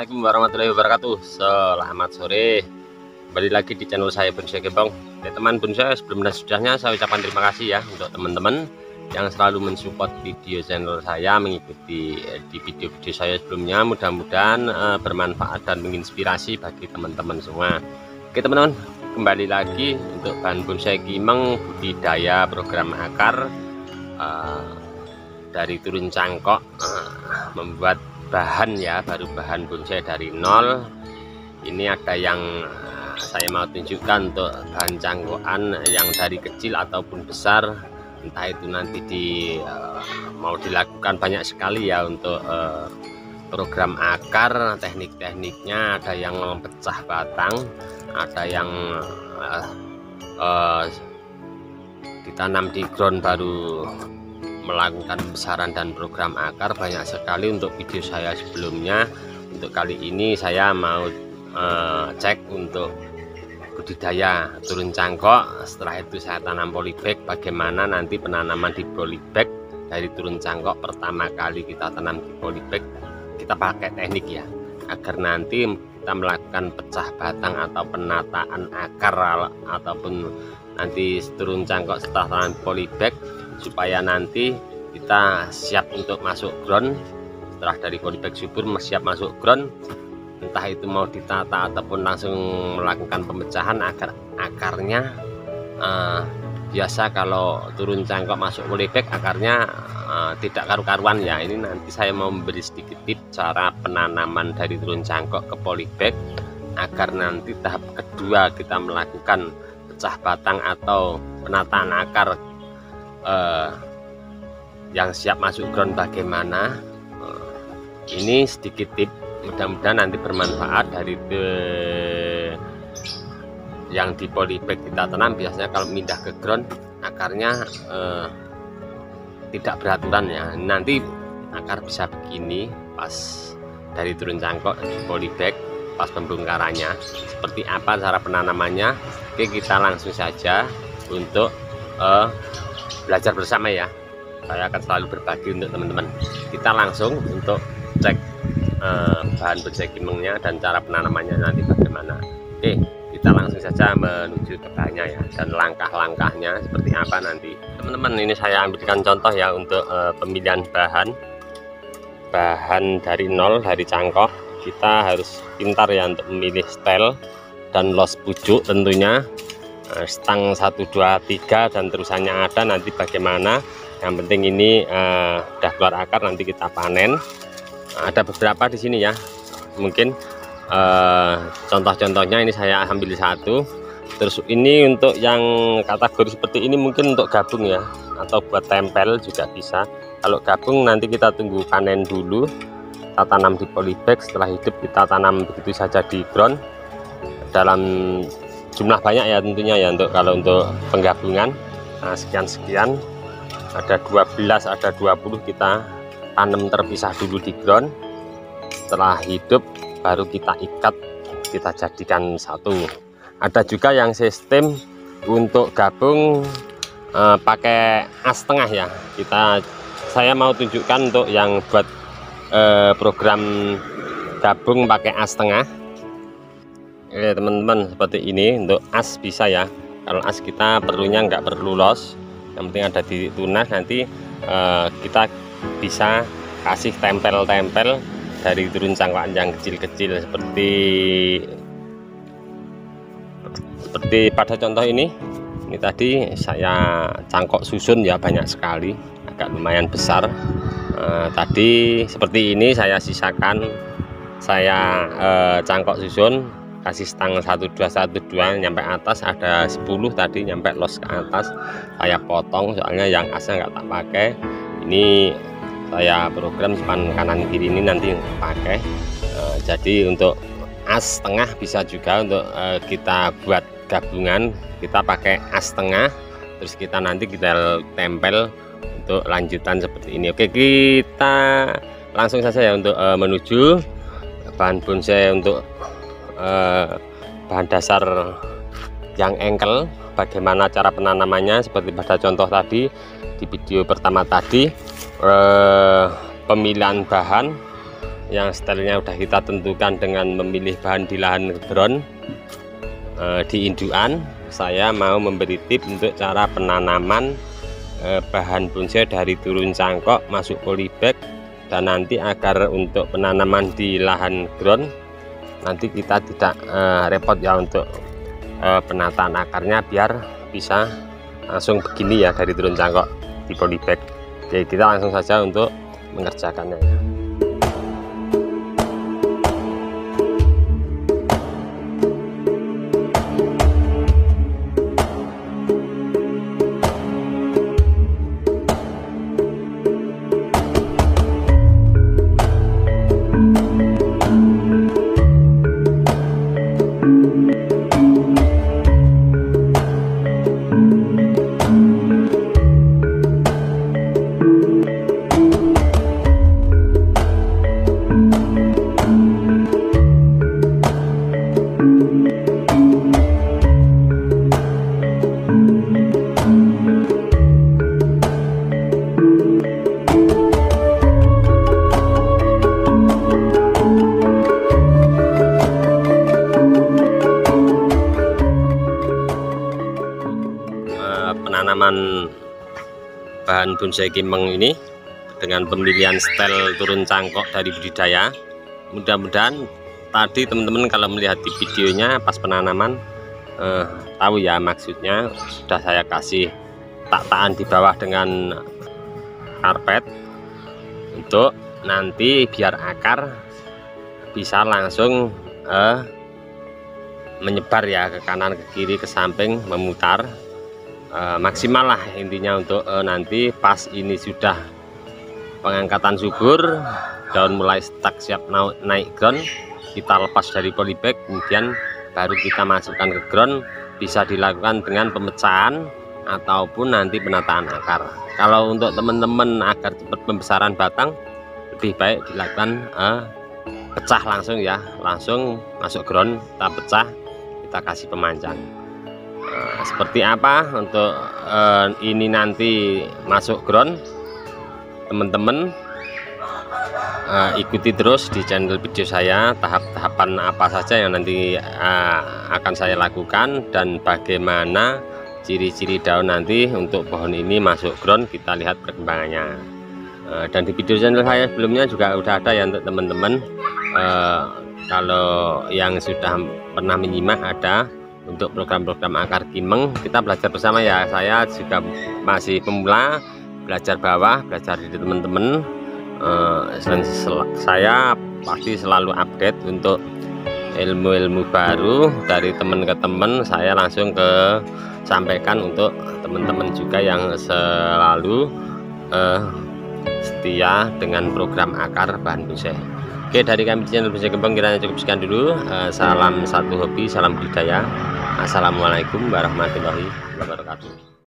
Assalamualaikum warahmatullahi wabarakatuh. Selamat sore, kembali lagi di channel saya Bonsai Gembong. Teman bonsai, sebelum dan sudahnya saya ucapkan terima kasih ya untuk teman-teman yang selalu mensupport video channel saya, mengikuti di video-video saya sebelumnya. Mudah-mudahan bermanfaat dan menginspirasi bagi teman-teman semua. Oke teman-teman, kembali lagi untuk bahan bonsai kimeng budidaya program akar dari turun cangkok, membuat bahan ya, baru bahan bonsai dari nol. Ini ada yang saya mau tunjukkan untuk bahan cangkokan yang dari kecil ataupun besar, entah itu nanti mau dilakukan banyak sekali ya untuk program akar. Teknik-tekniknya ada yang pecah batang, ada yang ditanam di ground baru melakukan pembesaran dan program akar. Banyak sekali untuk video saya sebelumnya. Untuk kali ini saya mau cek untuk budidaya turun cangkok. Setelah itu saya tanam polybag. Bagaimana nanti penanaman di polybag dari turun cangkok. Pertama kali kita tanam di polybag, kita pakai teknik ya, agar nanti kita melakukan pecah batang atau penataan akar, ataupun nanti turun cangkok setelah tanam polybag, supaya nanti kita siap untuk masuk ground. Setelah dari polybag subur siap masuk ground, entah itu mau ditata ataupun langsung melakukan pemecahan agar akarnya biasa kalau turun cangkok masuk polybag akarnya tidak karu-karuan ya. Ini nanti saya mau memberi sedikit tips cara penanaman dari turun cangkok ke polybag, agar nanti tahap kedua kita melakukan pecah batang atau penataan akar yang siap masuk ground bagaimana. Ini sedikit tips, mudah-mudahan nanti bermanfaat. Dari yang di polybag kita tanam, biasanya kalau pindah ke ground akarnya tidak beraturan ya. Nanti akar bisa begini pas dari turun cangkok di polybag, pas pembongkarannya seperti apa cara penanamannya. Oke, kita langsung saja untuk belajar bersama ya. Saya akan selalu berbagi untuk teman-teman. Kita langsung untuk cek bahan bonsai kimengnya dan cara penanamannya nanti bagaimana. Oke, kita langsung saja menuju ke bahannya ya, dan langkah-langkahnya seperti apa nanti. Teman-teman, ini saya ambilkan contoh ya untuk pemilihan bahan dari nol, dari cangkok. Kita harus pintar ya untuk memilih stel dan los pucuk tentunya. Stang 1, 2, 3 dan terusannya ada, nanti bagaimana. Yang penting ini udah keluar akar, nanti kita panen. Ada beberapa di sini ya, mungkin contoh-contohnya ini saya ambil satu. Terus ini untuk yang kategori seperti ini mungkin untuk gabung ya, atau buat tempel juga bisa. Kalau gabung nanti kita tunggu panen dulu, kita tanam di polybag. Setelah hidup kita tanam begitu saja di ground dalam jumlah banyak ya tentunya ya. Untuk kalau untuk penggabungan sekian-sekian, ada 12, ada 20, kita tanam terpisah dulu di ground. Setelah hidup baru kita ikat, kita jadikan satu. Ada juga yang sistem untuk gabung pakai as tengah ya. Saya mau tunjukkan untuk yang buat program gabung pakai as tengah. Oke teman-teman, seperti ini untuk as bisa ya. Kalau as kita perlunya nggak perlu los, yang penting ada di tunas. Nanti kita bisa kasih tempel-tempel dari turun cangkokan yang kecil-kecil seperti pada contoh ini. Ini tadi saya cangkok susun ya, banyak sekali, agak lumayan besar. Tadi seperti ini saya sisakan, saya cangkok susun, kasih stang 1, 2, 1, 2 nyampe atas, ada 10 tadi nyampe los ke atas. Saya potong soalnya yang asnya nggak tak pakai. Ini saya program depan kanan kiri ini nanti pakai. Jadi untuk as tengah bisa juga untuk kita buat gabungan, kita pakai as tengah, terus kita nanti kita tempel untuk lanjutan seperti ini. Oke, kita langsung saja ya untuk menuju bahan bonsai untuk bahan dasar yang engkel. Bagaimana cara penanamannya seperti pada contoh tadi di video pertama tadi. Pemilihan bahan yang stylenya udah kita tentukan dengan memilih bahan di lahan ground. Di indukan saya mau memberi tip untuk cara penanaman bahan bonsai dari turun cangkok masuk polybag, dan nanti agar untuk penanaman di lahan ground nanti kita tidak repot ya untuk penataan akarnya, biar bisa langsung begini ya dari turun cangkok di polybag. Oke, kita langsung saja untuk mengerjakannya ya. Penanaman bahan bonsai kimeng ini dengan pemilihan style turun cangkok dari budidaya, mudah-mudahan tadi teman-teman kalau melihat di videonya pas penanaman tahu ya maksudnya. Sudah saya kasih tataan di bawah dengan karpet untuk nanti biar akar bisa langsung menyebar ya ke kanan, ke kiri, ke samping, memutar maksimal lah intinya untuk nanti pas ini sudah pengangkatan subur, daun mulai stuck siap naik ground, kita lepas dari polybag, kemudian baru kita masukkan ke ground. Bisa dilakukan dengan pemecahan ataupun nanti penataan akar. Kalau untuk teman-teman agar cepat pembesaran batang, lebih baik dilakukan pecah langsung ya, langsung masuk ground, kita pecah, kita kasih pemanjang. Seperti apa untuk ini nanti masuk ground, teman-teman ikuti terus di channel video saya tahap-tahapan apa saja yang nanti akan saya lakukan, dan bagaimana ciri-ciri daun nanti untuk pohon ini masuk ground, kita lihat perkembangannya. Dan di video channel saya sebelumnya juga udah ada ya untuk teman-teman, kalau yang sudah pernah menyimak ada untuk program-program akar kimeng, kita belajar bersama ya. Saya juga masih pemula, belajar bawah, belajar dari teman-teman. Saya pasti selalu update untuk ilmu-ilmu baru dari teman ke teman. Saya langsung sampaikan untuk teman-teman juga yang selalu setia dengan program akar bahan bonsai. Oke, dari kami channel Bonsai Gembong kiranya cukup sekian dulu. Salam satu hobi, salam budidaya. Assalamualaikum warahmatullahi wabarakatuh.